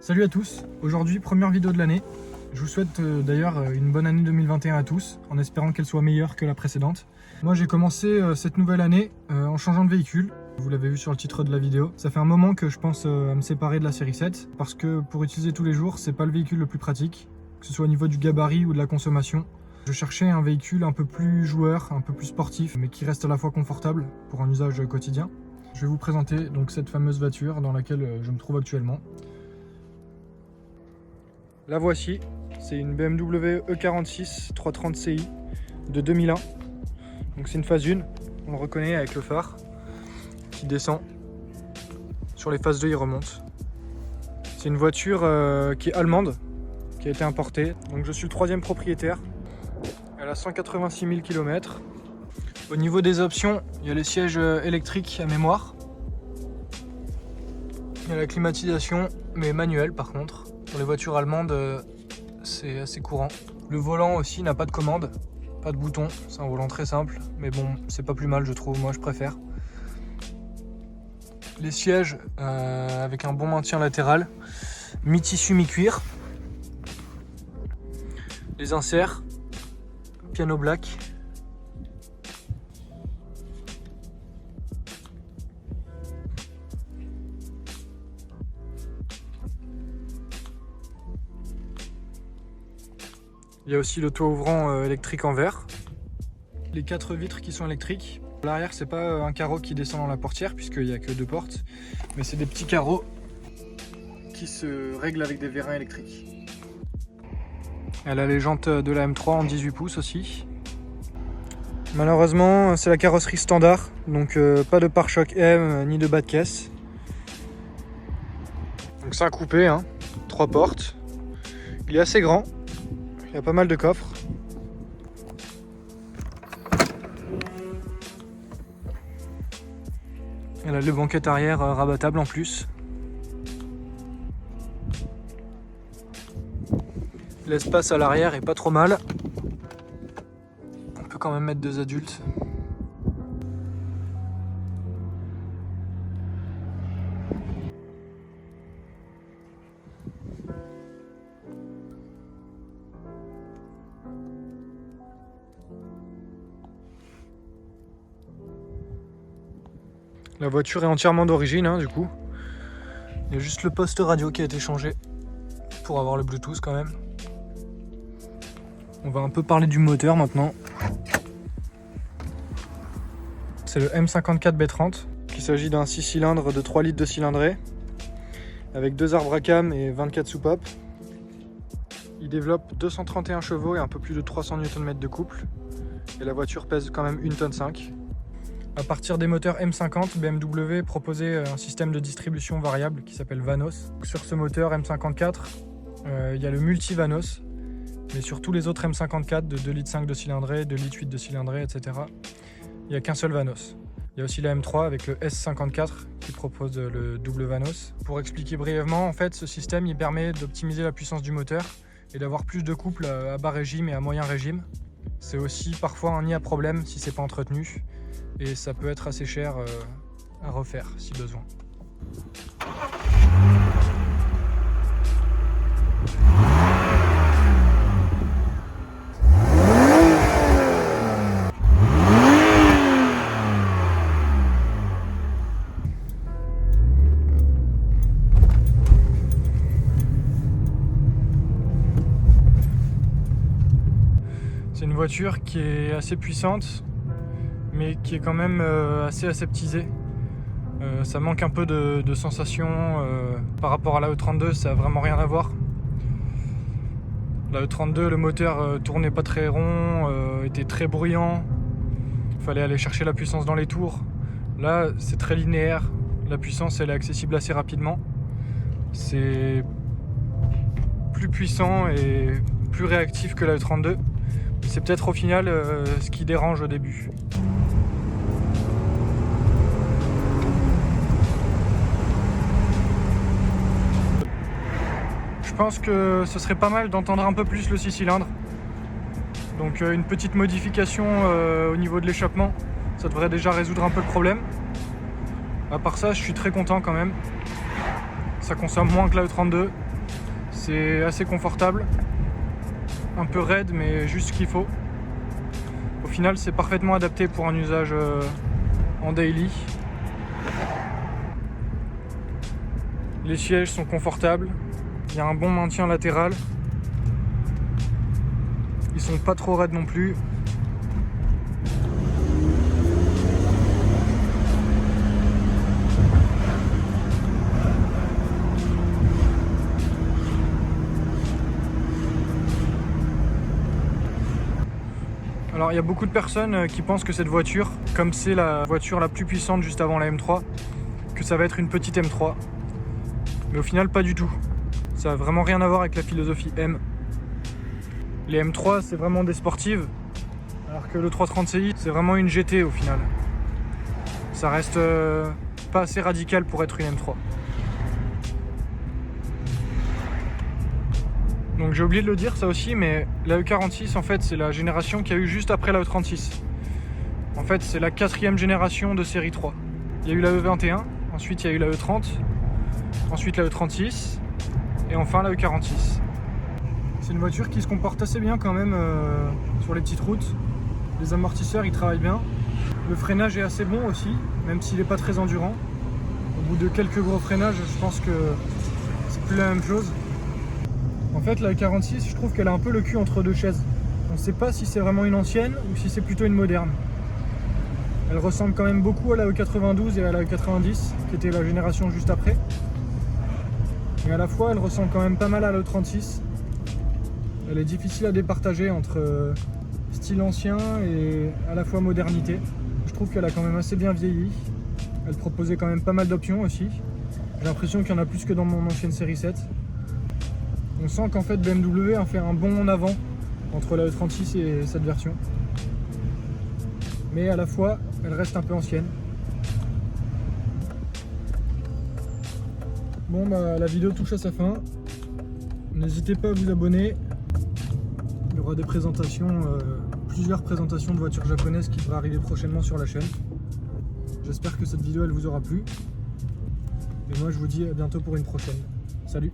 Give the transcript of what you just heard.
Salut à tous, aujourd'hui première vidéo de l'année. Je vous souhaite d'ailleurs une bonne année 2021 à tous, en espérant qu'elle soit meilleure que la précédente. Moi j'ai commencé cette nouvelle année en changeant de véhicule, vous l'avez vu sur le titre de la vidéo. Ça fait un moment que je pense à me séparer de la série 7, parce que pour utiliser tous les jours, c'est pas le véhicule le plus pratique, que ce soit au niveau du gabarit ou de la consommation. Je cherchais un véhicule un peu plus joueur, un peu plus sportif, mais qui reste à la fois confortable pour un usage quotidien. Je vais vous présenter donc cette fameuse voiture dans laquelle je me trouve actuellement. La voici, c'est une BMW E46 330 Ci de 2001. Donc c'est une phase 1, on le reconnaît avec le phare qui descend. Sur les phases 2 il remonte. C'est une voiture qui est allemande, qui a été importée. Donc je suis le troisième propriétaire. Elle a 186 000 km. Au niveau des options, il y a les sièges électriques à mémoire. Il y a la climatisation, mais manuelle par contre. Pour les voitures allemandes, c'est assez courant. Le volant aussi n'a pas de commande, pas de bouton. C'est un volant très simple, mais bon, c'est pas plus mal je trouve, moi je préfère. Les sièges avec un bon maintien latéral, mi-tissu, mi-cuir. Les inserts, piano black. Il y a aussi le toit ouvrant électrique en verre. Les 4 vitres qui sont électriques. À l'arrière, c'est pas un carreau qui descend dans la portière puisqu'il n'y a que 2 portes, mais c'est des petits carreaux qui se règlent avec des vérins électriques. Elle a les jantes de la M3 en 18 pouces aussi. Malheureusement, c'est la carrosserie standard, donc pas de pare-choc M ni de bas de caisse. Donc c'est un coupé, 3 portes. Il est assez grand. Il y a pas mal de coffres. Elle a les banquettes arrière rabattables en plus. L'espace à l'arrière est pas trop mal. On peut quand même mettre 2 adultes. La voiture est entièrement d'origine, du coup. Il y a juste le poste radio qui a été changé pour avoir le Bluetooth quand même. On va un peu parler du moteur maintenant. C'est le M54B30. Il s'agit d'un 6 cylindres de 3 litres de cylindrée avec 2 arbres à cam et 24 soupapes. Il développe 231 chevaux et un peu plus de 300 Nm de couple. Et la voiture pèse quand même 1,5 tonne. À partir des moteurs M50, BMW proposait un système de distribution variable qui s'appelle Vanos. Sur ce moteur M54, il y a le multi-Vanos, mais sur tous les autres M54 de 2,5 litres de cylindrée, 2,8 litres de cylindrée, etc., il n'y a qu'un seul Vanos. Il y a aussi la M3 avec le S54 qui propose le double Vanos. Pour expliquer brièvement, en fait, ce système il permet d'optimiser la puissance du moteur et d'avoir plus de couple à bas régime et à moyen régime. C'est aussi parfois un nid à problème si c'est pas entretenu. Et ça peut être assez cher à refaire si besoin. C'est une voiture qui est assez puissante, mais qui est quand même assez aseptisé. Ça manque un peu de sensation par rapport à la E32, ça n'a vraiment rien à voir. La E32, le moteur tournait pas très rond, était très bruyant, il fallait aller chercher la puissance dans les tours. Là c'est très linéaire, la puissance elle est accessible assez rapidement. C'est plus puissant et plus réactif que la E32. C'est peut-être au final ce qui dérange au début. Je pense que ce serait pas mal d'entendre un peu plus le 6 cylindres. Donc une petite modification au niveau de l'échappement, ça devrait déjà résoudre un peu le problème. À part ça, je suis très content quand même. Ça consomme moins que la E32. C'est assez confortable, un peu raide mais juste ce qu'il faut. Au final c'est parfaitement adapté pour un usage en daily. Les sièges sont confortables, il y a un bon maintien latéral. Ils sont pas trop raides non plus. Alors il y a beaucoup de personnes qui pensent que cette voiture, comme c'est la voiture la plus puissante juste avant la M3, que ça va être une petite M3. Mais au final pas du tout. Ça n'a vraiment rien à voir avec la philosophie M. Les M3 c'est vraiment des sportives, alors que le 330 CI c'est vraiment une GT au final. Ça reste pas assez radical pour être une M3. Donc j'ai oublié de le dire ça aussi, mais la E46 en fait c'est la génération qu'il y a eu juste après la E36. En fait c'est la 4e génération de série 3. Il y a eu la E21, ensuite il y a eu la E30, ensuite la E36 et enfin la E46. C'est une voiture qui se comporte assez bien quand même sur les petites routes. Les amortisseurs ils travaillent bien. Le freinage est assez bon aussi, même s'il n'est pas très endurant. Au bout de quelques gros freinages, je pense que c'est plus la même chose. En fait, la E46, je trouve qu'elle a un peu le cul entre deux chaises. On ne sait pas si c'est vraiment une ancienne ou si c'est plutôt une moderne. Elle ressemble quand même beaucoup à la E92 et à la E90, qui était la génération juste après. Mais à la fois, elle ressemble quand même pas mal à la E36. Elle est difficile à départager entre style ancien et à la fois modernité. Je trouve qu'elle a quand même assez bien vieilli. Elle proposait quand même pas mal d'options aussi. J'ai l'impression qu'il y en a plus que dans mon ancienne série 7. On sent qu'en fait BMW a fait un bond en avant entre la E36 et cette version. Mais à la fois, elle reste un peu ancienne. Bon bah la vidéo touche à sa fin. N'hésitez pas à vous abonner. Il y aura des présentations, plusieurs présentations de voitures japonaises qui devraient arriver prochainement sur la chaîne. J'espère que cette vidéo elle vous aura plu. Et moi je vous dis à bientôt pour une prochaine. Salut!